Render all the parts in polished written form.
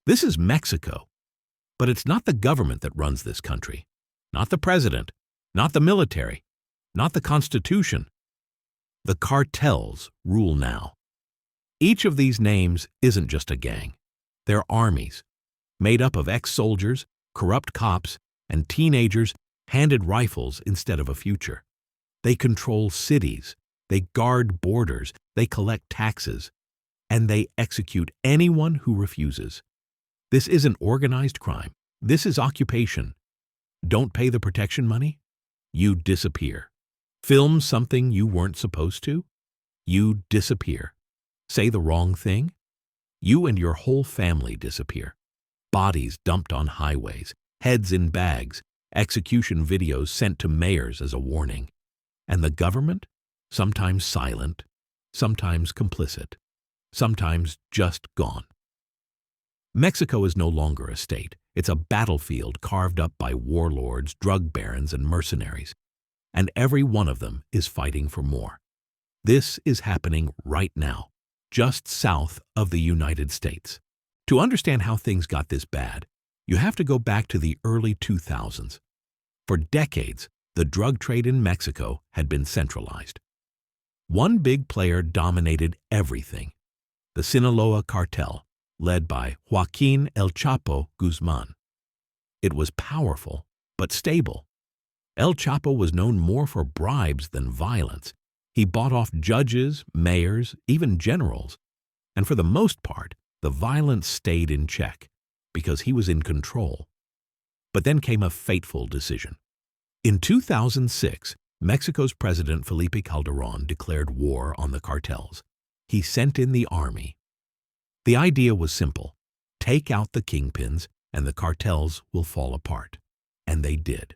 This is Mexico, but it's not the government that runs this country, not the president, not the military, not the Constitution. The cartels rule now. Each of these names isn't just a gang. They're armies, made up of ex-soldiers, corrupt cops, and teenagers handed rifles instead of a future. They control cities, they guard borders, they collect taxes, and they execute anyone who refuses. This isn't organized crime. This is occupation. Don't pay the protection money? You disappear. Film something you weren't supposed to? You disappear. Say the wrong thing? You and your whole family disappear. Bodies dumped on highways, heads in bags, execution videos sent to mayors as a warning. And the government? Sometimes silent, sometimes complicit, sometimes just gone. Mexico is no longer a state. It's a battlefield carved up by warlords, drug barons, and mercenaries. And every one of them is fighting for more. This is happening right now, just south of the United States. To understand how things got this bad, you have to go back to the early 2000s. For decades, the drug trade in Mexico had been centralized. One big player dominated everything, the Sinaloa Cartel, led by Joaquin El Chapo Guzman. It was powerful, but stable. El Chapo was known more for bribes than violence. He bought off judges, mayors, even generals. And for the most part, the violence stayed in check because he was in control. But then came a fateful decision. In 2006, Mexico's President Felipe Calderón declared war on the cartels. He sent in the army. The idea was simple. Take out the kingpins and the cartels will fall apart. And they did.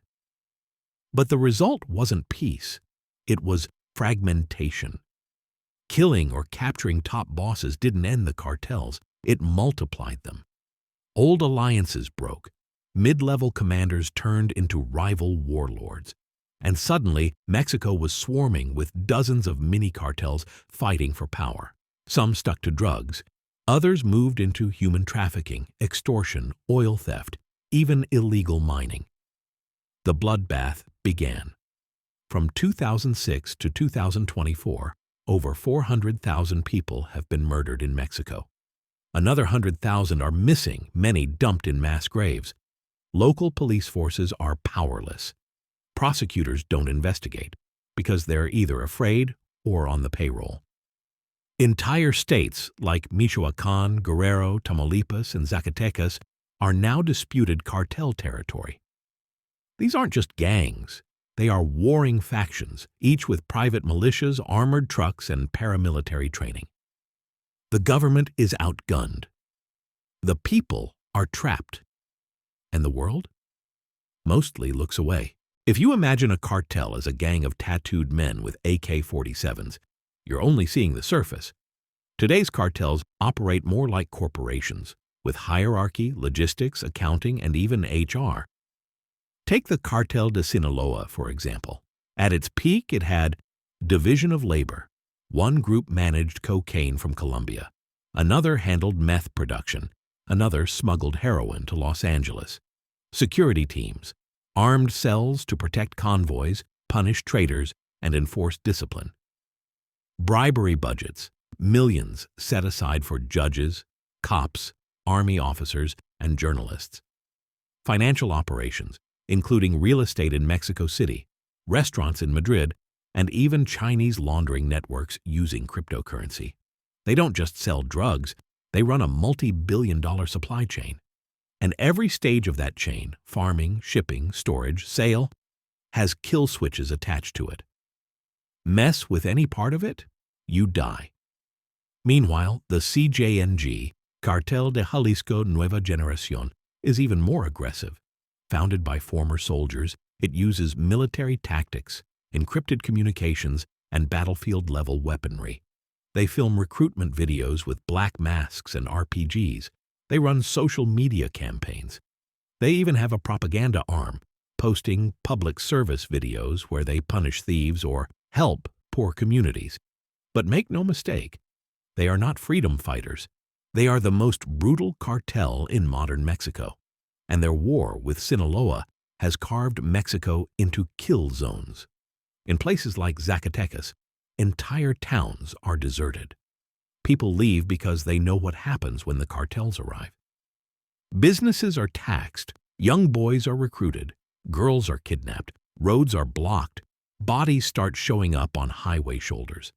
But the result wasn't peace. It was fragmentation. Killing or capturing top bosses didn't end the cartels. It multiplied them. Old alliances broke. Mid-level commanders turned into rival warlords. And suddenly, Mexico was swarming with dozens of mini-cartels fighting for power. Some stuck to drugs. Others moved into human trafficking, extortion, oil theft, even illegal mining. The bloodbath began. From 2006 to 2024, over 400,000 people have been murdered in Mexico. Another 100,000 are missing, many dumped in mass graves. Local police forces are powerless. Prosecutors don't investigate because they're either afraid or on the payroll. Entire states like Michoacán, Guerrero, Tamaulipas, and Zacatecas are now disputed cartel territory. These aren't just gangs. They are warring factions, each with private militias, armored trucks, and paramilitary training. The government is outgunned. The people are trapped. And the world? Mostly looks away. If you imagine a cartel as a gang of tattooed men with AK-47s, you're only seeing the surface. Today's cartels operate more like corporations, with hierarchy, logistics, accounting, and even HR. Take the Cartel de Sinaloa, for example. At its peak, it had division of labor. One group managed cocaine from Colombia. Another handled meth production. Another smuggled heroin to Los Angeles. Security teams. Armed cells to protect convoys, punish traitors, and enforce discipline. Bribery budgets, millions set aside for judges, cops, army officers, and journalists. Financial operations, including real estate in Mexico City, restaurants in Madrid, and even Chinese laundering networks using cryptocurrency. They don't just sell drugs, they run a multi-billion-dollar supply chain. And every stage of that chain, farming, shipping, storage, sale, has kill switches attached to it. Mess with any part of it, you die. Meanwhile, the CJNG, Cartel de Jalisco Nueva Generación, is even more aggressive. Founded by former soldiers, it uses military tactics, encrypted communications, and battlefield-level weaponry. They film recruitment videos with black masks and RPGs. They run social media campaigns. They even have a propaganda arm, posting public service videos where they punish thieves or help poor communities. But make no mistake, they are not freedom fighters. They are the most brutal cartel in modern Mexico, and their war with Sinaloa has carved Mexico into kill zones. In places like Zacatecas, entire towns are deserted. People leave because they know what happens when the cartels arrive. Businesses are taxed, young boys are recruited, girls are kidnapped, roads are blocked, bodies start showing up on highway shoulders.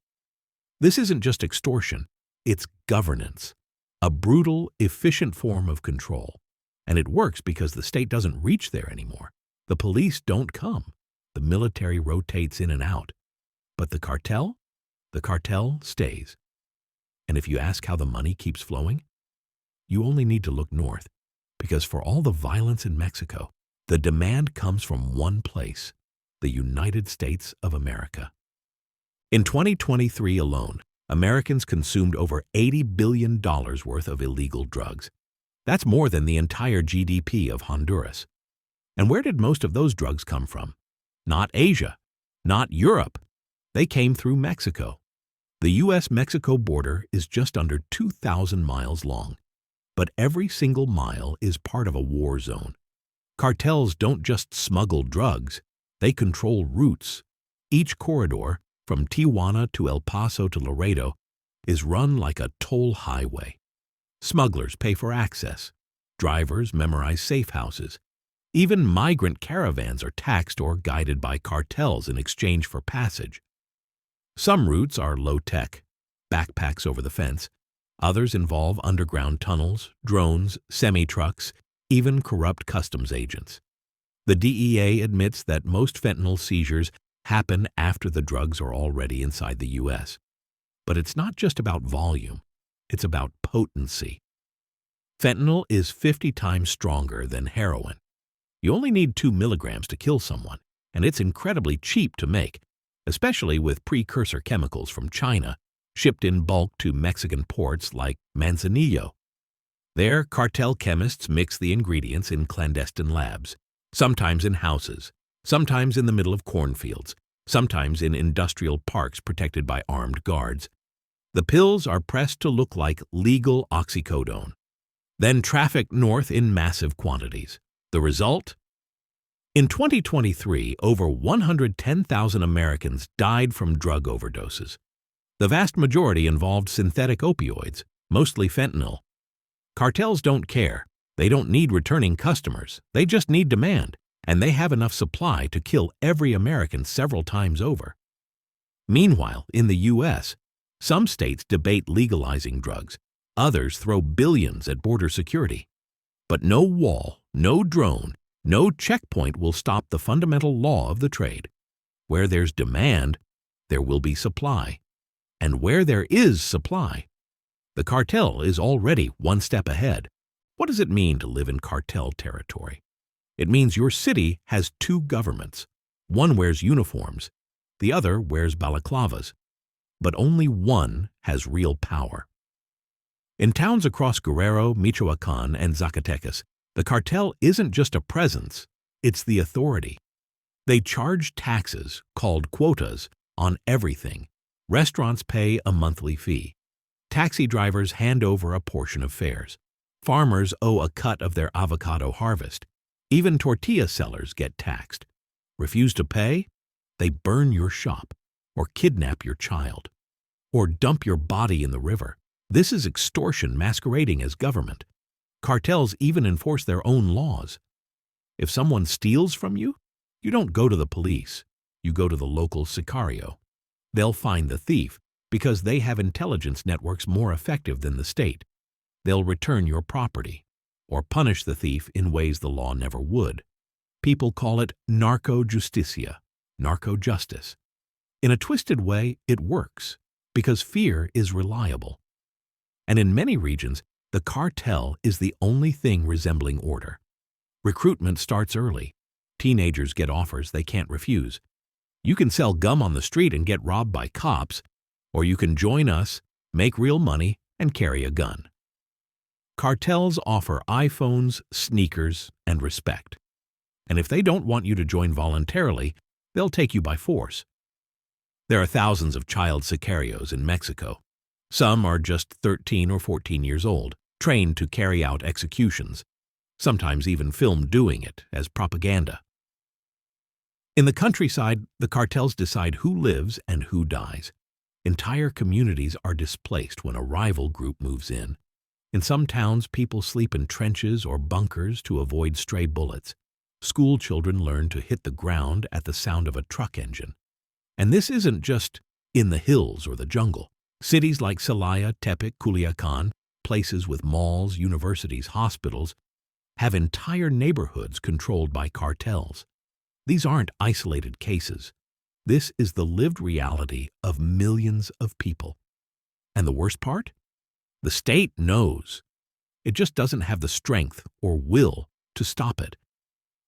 This isn't just extortion, it's governance, a brutal, efficient form of control. And it works because the state doesn't reach there anymore. The police don't come. The military rotates in and out. But the cartel stays. And if you ask how the money keeps flowing, you only need to look north, because for all the violence in Mexico, the demand comes from one place, the United States of America. In 2023 alone, Americans consumed over $80 billion worth of illegal drugs. That's more than the entire GDP of Honduras. And where did most of those drugs come from? Not Asia, not Europe. They came through Mexico. The U.S.-Mexico border is just under 2,000 miles long, but every single mile is part of a war zone. Cartels don't just smuggle drugs, they control routes. Each corridor, from Tijuana to El Paso to Laredo, is run like a toll highway. Smugglers pay for access. Drivers memorize safe houses. Even migrant caravans are taxed or guided by cartels in exchange for passage. Some routes are low-tech, backpacks over the fence. Others involve underground tunnels, drones, semi-trucks, even corrupt customs agents. The DEA admits that most fentanyl seizures happen after the drugs are already inside the U.S. But it's not just about volume, it's about potency. Fentanyl is 50 times stronger than heroin. You only need 2 milligrams to kill someone, and it's incredibly cheap to make, especially with precursor chemicals from China shipped in bulk to Mexican ports like Manzanillo. There, cartel chemists mix the ingredients in clandestine labs, sometimes in houses, sometimes in the middle of cornfields, sometimes in industrial parks protected by armed guards. The pills are pressed to look like legal oxycodone, then trafficked north in massive quantities. The result? In 2023, over 110,000 Americans died from drug overdoses. The vast majority involved synthetic opioids, mostly fentanyl. Cartels don't care. They don't need returning customers. They just need demand, and they have enough supply to kill every American several times over. Meanwhile, in the U.S., some states debate legalizing drugs. Others throw billions at border security. But no wall, no drone, no checkpoint will stop the fundamental law of the trade. Where there's demand, there will be supply. And where there is supply, the cartel is already one step ahead. What does it mean to live in cartel territory? It means your city has 2 governments. One wears uniforms, the other wears balaclavas. But only one has real power. In towns across Guerrero, Michoacán, and Zacatecas, the cartel isn't just a presence, it's the authority. They charge taxes, called quotas, on everything. Restaurants pay a monthly fee. Taxi drivers hand over a portion of fares. Farmers owe a cut of their avocado harvest. Even tortilla sellers get taxed. Refuse to pay? They burn your shop, or kidnap your child, or dump your body in the river. This is extortion masquerading as government. Cartels even enforce their own laws. If someone steals from you, you don't go to the police. You go to the local sicario. They'll find the thief because they have intelligence networks more effective than the state. They'll return your property or punish the thief in ways the law never would. People call it narco-justicia, narco-justice. In a twisted way, it works because fear is reliable. And in many regions, the cartel is the only thing resembling order. Recruitment starts early. Teenagers get offers they can't refuse. You can sell gum on the street and get robbed by cops, or you can join us, make real money, and carry a gun. Cartels offer iPhones, sneakers, and respect. And if they don't want you to join voluntarily, they'll take you by force. There are thousands of child sicarios in Mexico. Some are just 13 or 14 years old, trained to carry out executions, sometimes even filmed doing it as propaganda. In the countryside, the cartels decide who lives and who dies. Entire communities are displaced when a rival group moves in. In some towns, people sleep in trenches or bunkers to avoid stray bullets. School children learn to hit the ground at the sound of a truck engine. And this isn't just in the hills or the jungle. Cities like Celaya, Tepic, Culiacan, places with malls, universities, hospitals, have entire neighborhoods controlled by cartels. These aren't isolated cases. This is the lived reality of millions of people. And the worst part? The state knows. It just doesn't have the strength or will to stop it.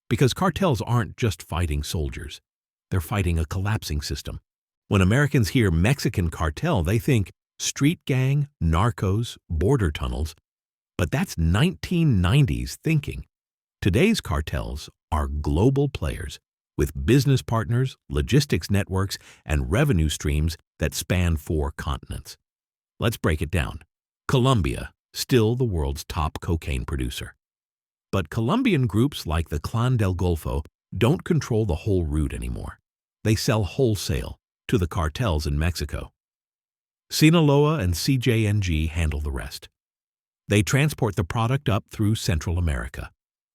Because cartels aren't just fighting soldiers. They're fighting a collapsing system. When Americans hear Mexican cartel, they think street gang, narcos, border tunnels. But that's 1990s thinking. Today's cartels are global players with business partners, logistics networks, and revenue streams that span 4 continents. Let's break it down. Colombia, still the world's top cocaine producer. But Colombian groups like the Clan del Golfo don't control the whole route anymore. They sell wholesale to the cartels in Mexico. Sinaloa and CJNG handle the rest. They transport the product up through Central America.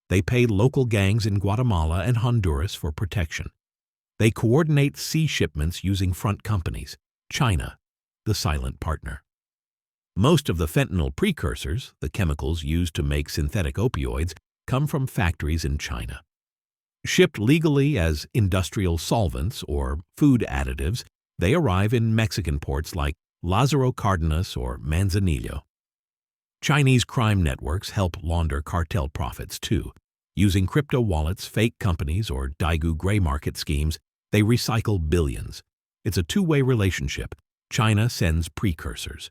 They pay local gangs in Guatemala and Honduras for protection. They coordinate sea shipments using front companies, China, the silent partner. Most of the fentanyl precursors, the chemicals used to make synthetic opioids, come from factories in China. Shipped legally as industrial solvents or food additives, they arrive in Mexican ports like Lázaro Cárdenas or Manzanillo. Chinese crime networks help launder cartel profits too. Using crypto wallets, fake companies, or Daigou gray market schemes, they recycle billions. It's a two-way relationship. China sends precursors.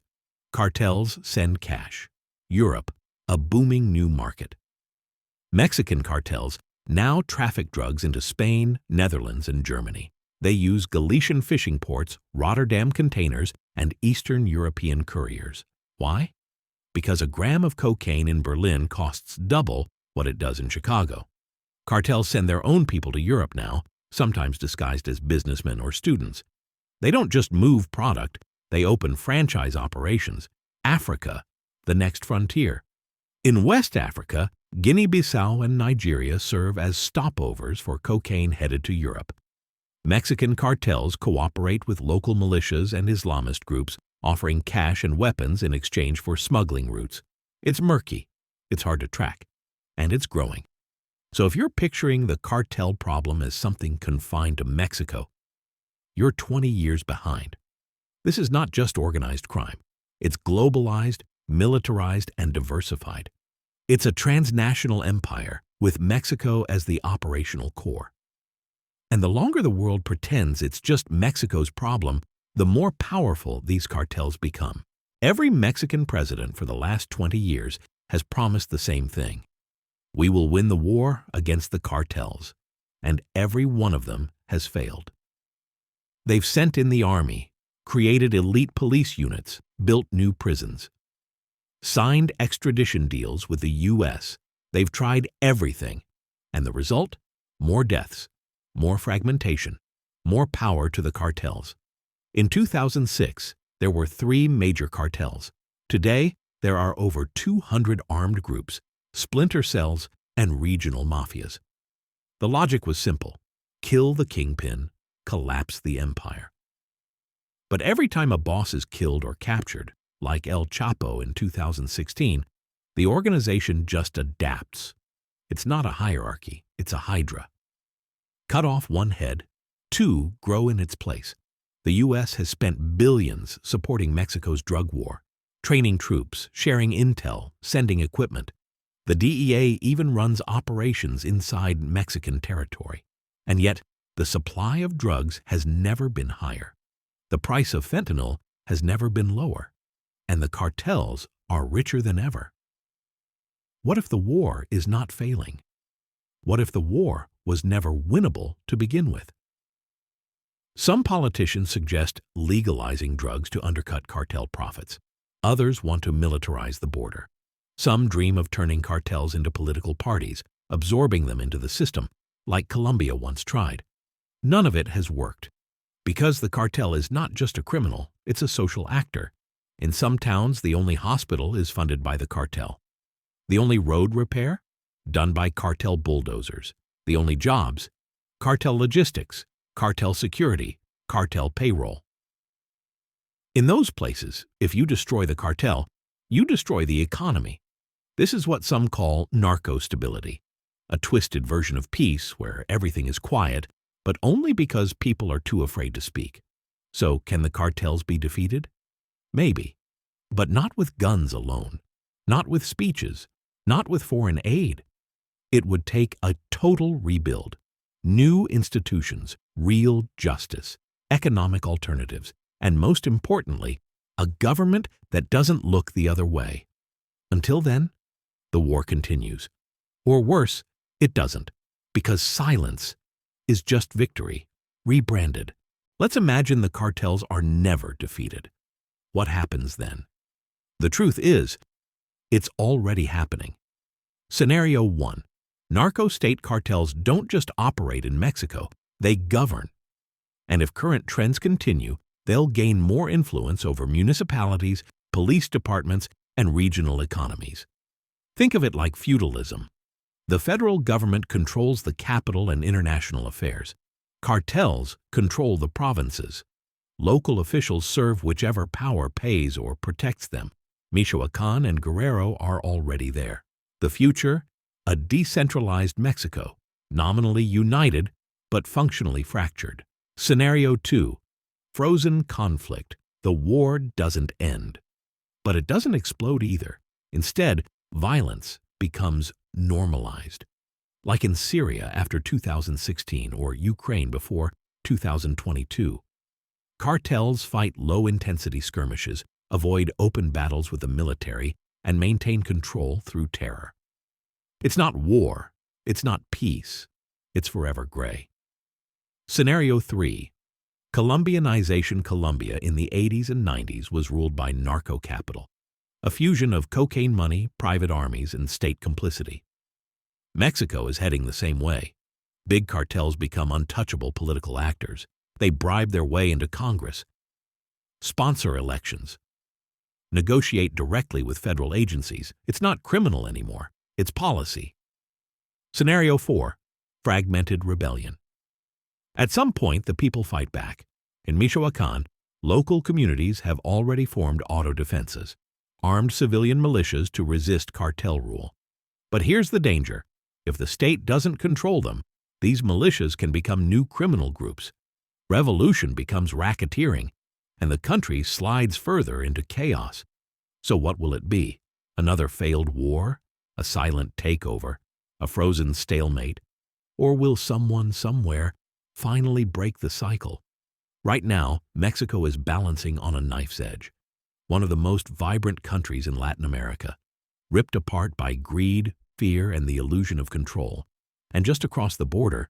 Cartels send cash. Europe, a booming new market. Mexican cartels now traffic drugs into Spain, Netherlands, and Germany. They use Galician fishing ports, Rotterdam containers, and Eastern European couriers. Why? Because a gram of cocaine in Berlin costs double what it does in Chicago. Cartels send their own people to Europe now, sometimes disguised as businessmen or students. They don't just move product, they open franchise operations. Africa, the next frontier. In West Africa, Guinea-Bissau and Nigeria serve as stopovers for cocaine headed to Europe. Mexican cartels cooperate with local militias and Islamist groups, offering cash and weapons in exchange for smuggling routes. It's murky, it's hard to track, and it's growing. So if you're picturing the cartel problem as something confined to Mexico, you're 20 years behind. This is not just organized crime. It's globalized, militarized, and diversified. It's a transnational empire with Mexico as the operational core. And the longer the world pretends it's just Mexico's problem, the more powerful these cartels become. Every Mexican president for the last 20 years has promised the same thing. We will win the war against the cartels, and every one of them has failed. They've sent in the army, created elite police units, built new prisons, signed extradition deals with the U.S. They've tried everything, and the result? More deaths, more fragmentation, more power to the cartels. In 2006, there were 3 major cartels. Today, there are over 200 armed groups, splinter cells, and regional mafias. The logic was simple: kill the kingpin, collapse the empire. But every time a boss is killed or captured, like El Chapo in 2016, the organization just adapts. It's not a hierarchy, it's a hydra. Cut off one head, 2 grow in its place. The U.S. has spent billions supporting Mexico's drug war, training troops, sharing intel, sending equipment. The DEA even runs operations inside Mexican territory. And yet, the supply of drugs has never been higher. The price of fentanyl has never been lower. And the cartels are richer than ever. What if the war is not failing? What if the war was never winnable to begin with? Some politicians suggest legalizing drugs to undercut cartel profits. Others want to militarize the border. Some dream of turning cartels into political parties, absorbing them into the system, like Colombia once tried. None of it has worked. Because the cartel is not just a criminal, it's a social actor. In some towns, the only hospital is funded by the cartel. The only road repair? Done by cartel bulldozers. The only jobs? Cartel logistics, cartel security, cartel payroll. In those places, if you destroy the cartel, you destroy the economy. This is what some call narco-stability, a twisted version of peace where everything is quiet, but only because people are too afraid to speak. So can the cartels be defeated? Maybe, but not with guns alone, not with speeches, not with foreign aid. It would take a total rebuild, new institutions, real justice, economic alternatives, and most importantly, a government that doesn't look the other way. Until then, the war continues. Or worse, it doesn't, because silence is just victory, rebranded. Let's imagine the cartels are never defeated. What happens then? The truth is, it's already happening. Scenario 1. Narco-state cartels don't just operate in Mexico, they govern. And if current trends continue, they'll gain more influence over municipalities, police departments, and regional economies. Think of it like feudalism. The federal government controls the capital and international affairs. Cartels control the provinces. Local officials serve whichever power pays or protects them. Michoacán and Guerrero are already there. The future? A decentralized Mexico, nominally united but functionally fractured. Scenario 2. Frozen conflict. The war doesn't end. But it doesn't explode either. Instead, violence becomes normalized. Like in Syria after 2016 or Ukraine before 2022. Cartels fight low-intensity skirmishes, avoid open battles with the military, and maintain control through terror. It's not war. It's not peace. It's forever gray. Scenario 3. Colombianization. Colombia in the 80s and 90s was ruled by narco-capital, a fusion of cocaine money, private armies, and state complicity. Mexico is heading the same way. Big cartels become untouchable political actors. They bribe their way into Congress, sponsor elections, negotiate directly with federal agencies. It's not criminal anymore. It's policy. Scenario 4. Fragmented rebellion. At some point, the people fight back. In Michoacán, local communities have already formed auto defenses, armed civilian militias to resist cartel rule. But here's the danger. If the state doesn't control them, these militias can become new criminal groups. Revolution becomes racketeering, and the country slides further into chaos. So what will it be? Another failed war? A silent takeover? A frozen stalemate? Or will someone somewhere finally break the cycle? Right now, Mexico is balancing on a knife's edge. One of the most vibrant countries in Latin America, ripped apart by greed, fear, and the illusion of control. And just across the border,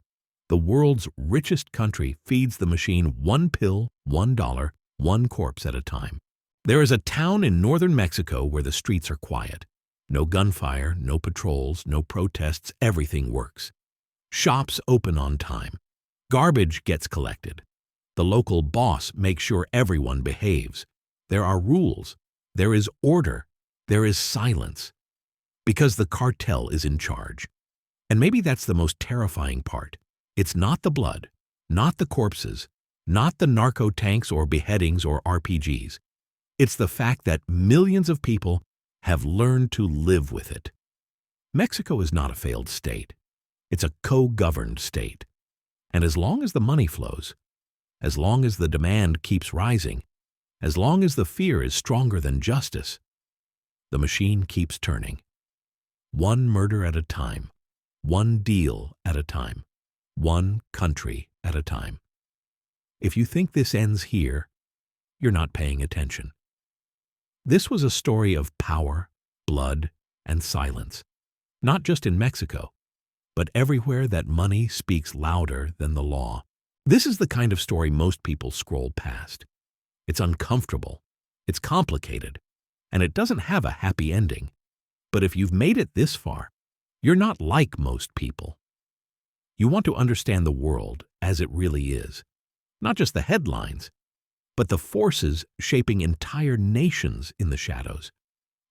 the world's richest country feeds the machine one pill, $1, one corpse at a time. There is a town in northern Mexico where the streets are quiet. No gunfire, no patrols, no protests, everything works. Shops open on time. Garbage gets collected. The local boss makes sure everyone behaves. There are rules. There is order. There is silence. Because the cartel is in charge. And maybe that's the most terrifying part. It's not the blood, not the corpses, not the narco tanks or beheadings or RPGs. It's the fact that millions of people have learned to live with it. Mexico is not a failed state. It's a co-governed state. And as long as the money flows, as long as the demand keeps rising, as long as the fear is stronger than justice, the machine keeps turning. One murder at a time, one deal at a time, one country at a time. If you think this ends here, you're not paying attention. This was a story of power, blood, and silence, not just in Mexico, but everywhere that money speaks louder than the law. This is the kind of story most people scroll past. It's uncomfortable, it's complicated, and it doesn't have a happy ending. But if you've made it this far, you're not like most people. You want to understand the world as it really is, not just the headlines, but the forces shaping entire nations in the shadows.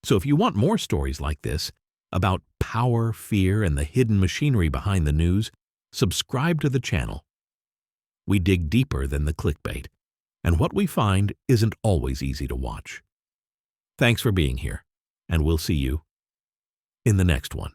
So if you want more stories like this, about power, fear, and the hidden machinery behind the news, subscribe to the channel. We dig deeper than the clickbait, and what we find isn't always easy to watch. Thanks for being here, and we'll see you in the next one.